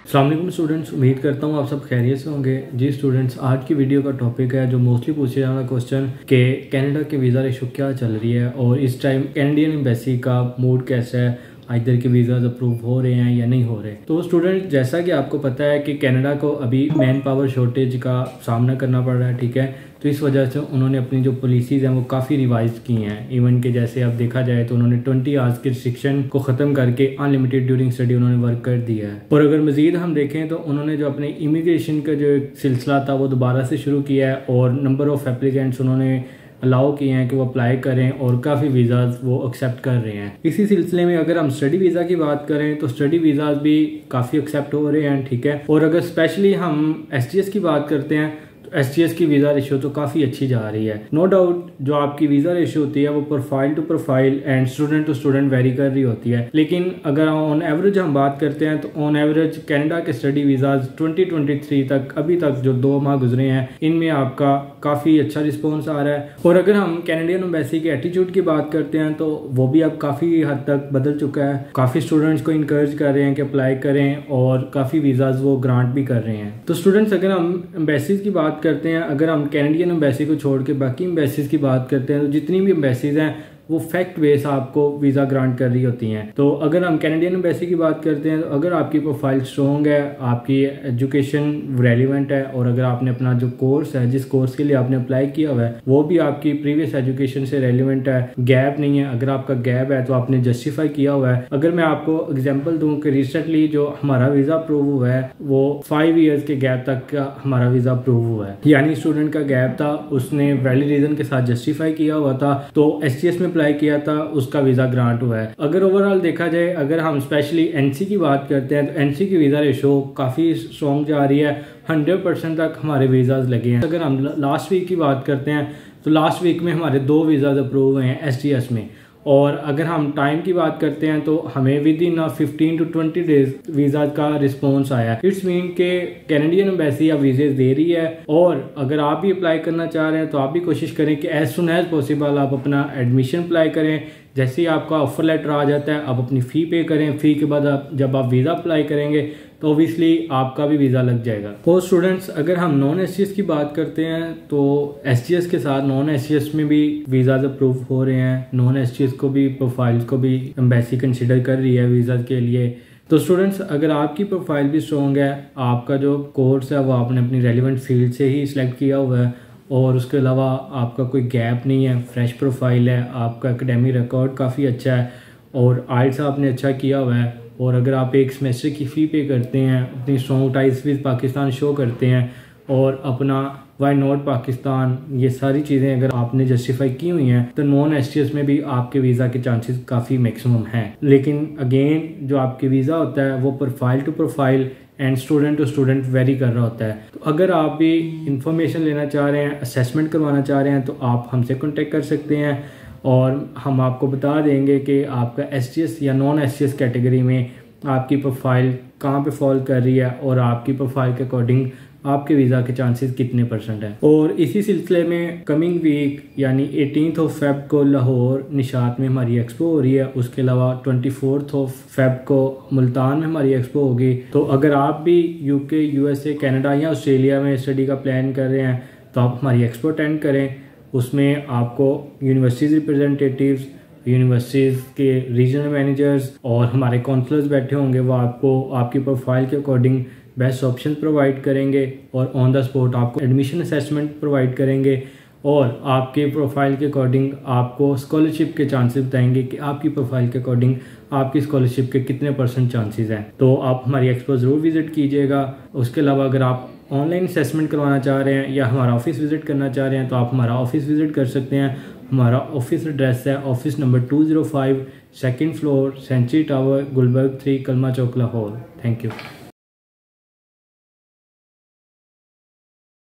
अस्सलाम वालेकुम स्टूडेंट्स, उम्मीद करता हूँ आप सब खैरियत से होंगे। जी स्टूडेंट्स, आज की वीडियो का टॉपिक है जो मोस्टली पूछे जाने वाला क्वेश्चन कि कनाडा के वीज़ा इशू क्या चल रही है और इस टाइम कैनेडियन एम्बेसी का मूड कैसा है, इधर के वीज़ाज अप्रूव हो रहे हैं या नहीं हो रहे। तो स्टूडेंट, जैसा कि आपको पता है कि कनाडा को अभी मैन पावर शॉर्टेज का सामना करना पड़ रहा है, ठीक है। तो इस वजह से उन्होंने अपनी जो पॉलिसीज़ हैं वो काफ़ी रिवाइज की हैं। इवन के जैसे अब देखा जाए तो उन्होंने 20 आवर्स के रिस्ट्रिक्शन को ख़त्म करके अनलिमिटेड ड्यूरिंग स्टडी उन्होंने वर्क कर दिया है। और अगर मज़ीद हम देखें तो उन्होंने जो अपने इमिग्रेशन का जो एक सिलसिला था वो दोबारा से शुरू किया है और नंबर ऑफ़ एप्लीकेंट्स उन्होंने अलाउ किए हैं कि वो अप्लाई करें और काफ़ी वीज़ाज वो एक्सेप्ट कर रहे हैं। इसी सिलसिले में अगर हम स्टडी वीज़ा की बात करें तो स्टडी वीज़ाज भी काफ़ी एक्सेप्ट हो रहे हैं, ठीक है। और अगर स्पेशली हम STS की बात करते हैं तो STS की वीज़ा रेशियो तो काफ़ी अच्छी जा रही है। नो डाउट जो आपकी वीज़ा रेशियो होती है वो profile to profile and student to student vary कर रही होती है, लेकिन अगर ऑन एवरेज हम बात करते हैं तो ऑन एवरेज कनाडा के स्टडी वीज़ाज 2023 तक अभी तक जो 2 माह गुजरे हैं इनमें आपका काफ़ी अच्छा रिस्पॉन्स आ रहा है। और अगर हम कैनेडियन एम्बेसी के एटीट्यूड की बात करते हैं तो वो भी अब काफ़ी हद तक बदल चुका है। काफ़ी स्टूडेंट्स को इनकरेज कर रहे हैं कि अप्लाई करें और काफ़ी वीज़ाज वो ग्रांट भी कर रहे हैं। तो स्टूडेंट्स, अगर हम एम्बेसीज की बात करते हैं, अगर हम कैनेडियन एम्बेसी को छोड़ के बाकी एम्बेसीज की बात करते हैं तो जितनी भी एम्बेसीज हैं वो फैक्ट बेस आपको वीज़ा ग्रांट कर रही होती हैं। तो अगर हम कैनेडियन एम्बेसी की बात करते हैं तो अगर आपकी प्रोफाइल स्ट्रॉन्ग है, आपकी एजुकेशन रेलिवेंट है और अगर आपने अपना जो कोर्स है, जिस कोर्स के लिए आपने अप्लाई किया हुआ है वो भी आपकी प्रीवियस एजुकेशन से रेलिवेंट है, गैप नहीं है। अगर आपका गैप है तो आपने जस्टिफाई किया हुआ है। अगर मैं आपको एग्जाम्पल दूँ कि रिसेंटली जो हमारा वीज़ा अप्रूव हुआ है वो 5 ईयर्स के गैप तक का हमारा वीज़ा अप्रूव हुआ है, यानी स्टूडेंट का गैप था, उसने वैलिड रीज़न के साथ जस्टिफाई किया हुआ था तो STS में अप्लाई किया था, उसका वीज़ा ग्रांट हुआ है। अगर ओवरऑल देखा जाए, अगर हम स्पेशली NC की बात करते हैं तो NC की वीज़ा रेशो काफ़ी स्ट्रॉन्ग जा रही है, 100% तक हमारे वीज़ाज लगे हैं। अगर हम लास्ट वीक की बात करते हैं तो लास्ट वीक में हमारे 2 वीज़ाज अप्रूव हुए हैं STS में। और अगर हम टाइम की बात करते हैं तो हमें with in 15 to 20 days visa का रिस्पॉन्स आया। इट्स मीन के कैनेडियन एम्बेसी अब वीज़े दे रही है और अगर आप भी अप्लाई करना चाह रहे हैं तो आप भी कोशिश करें कि एज सुन एज पॉसिबल आप अपना एडमिशन अप्लाई करें। जैसे ही आपका ऑफर लेटर आ जाता है आप अपनी फ़ी पे करें। फ़ी के बाद जब आप वीज़ा अप्लाई करेंगे तो ऑब्वियसली आपका भी वीज़ा लग जाएगा। और स्टूडेंट्स, अगर हम नॉन STS की बात करते हैं तो STS के साथ नॉन STS में भी वीज़ाज अप्रूव हो रहे हैं। नॉन STS को भी प्रोफाइल को भी एम्बेसी कंसिडर कर रही है वीज़ा के लिए। तो स्टूडेंट्स, अगर आपकी प्रोफाइल भी स्ट्रॉन्ग है, आपका जो कोर्स है वो आपने अपनी रेलिवेंट फील्ड से ही सिलेक्ट किया हुआ है और उसके अलावा आपका कोई गैप नहीं है, फ्रेश प्रोफाइल है, आपका एकेडमिक रिकॉर्ड काफ़ी अच्छा है और IELTS आपने अच्छा किया हुआ है और अगर आप एक सेमेस्टर की फ़ी पे करते हैं, अपनी strong ties with Pakistan show करते हैं और अपना वाई नॉट पाकिस्तान, ये सारी चीज़ें अगर आपने जस्टिफाई की हुई हैं तो नॉन STS में भी आपके वीज़ा के चांसेस काफ़ी मैक्सिमम हैं। लेकिन अगेन जो आपके वीज़ा होता है वो profile to profile and student to student vary कर रहा होता है। तो अगर आप भी इंफॉर्मेशन लेना चाह रहे हैं, असेसमेंट करवाना चाह रहे हैं तो आप हमसे कॉन्टेक्ट कर सकते हैं और हम आपको बता देंगे कि आपका STS या नॉन STS कैटेगरी में आपकी प्रोफाइल कहाँ पे फॉल कर रही है और आपकी प्रोफाइल के अकॉर्डिंग आपके वीज़ा के चांसेस कितने % हैं। और इसी सिलसिले में कमिंग वीक यानी 18 फेब को लाहौर निशात में हमारी एक्सपो हो रही है। उसके अलावा 24 फेब को मुल्तान में हमारी एक्सपो होगी। तो अगर आप भी UK, USA, कनाडा या ऑस्ट्रेलिया में स्टडी का प्लान कर रहे हैं तो आप हमारी एक्सपो अटेंड करें। उसमें आपको यूनिवर्सिटीज़ रिप्रेजेंटेटिव्स, यूनिवर्सिटीज़ के रीजनल मैनेजर्स और हमारे काउंसलर्स बैठे होंगे। वो आपको आपकी प्रोफाइल के अकॉर्डिंग बेस्ट ऑप्शन प्रोवाइड करेंगे और ऑन द स्पॉट आपको एडमिशन असेसमेंट प्रोवाइड करेंगे और आपके प्रोफाइल के अकॉर्डिंग आपको स्कॉलरशिप के चांसेस बताएंगे कि आपकी प्रोफाइल के अकॉर्डिंग आपकी स्कॉलरशिप के कितने % चांसेस हैं। तो आप हमारी एक्सपो ज़रूर विज़िट कीजिएगा। उसके अलावा अगर आप ऑनलाइन असेसमेंट करवाना चाह रहे हैं या हमारा ऑफिस विज़िट करना चाह रहे हैं तो आप हमारा ऑफिस विज़िट कर सकते हैं। हमारा ऑफिस एड्रेस है office number 205, 2nd floor, century tower, Gulberg 3, Kalma Chowk, Lahore. Thank you.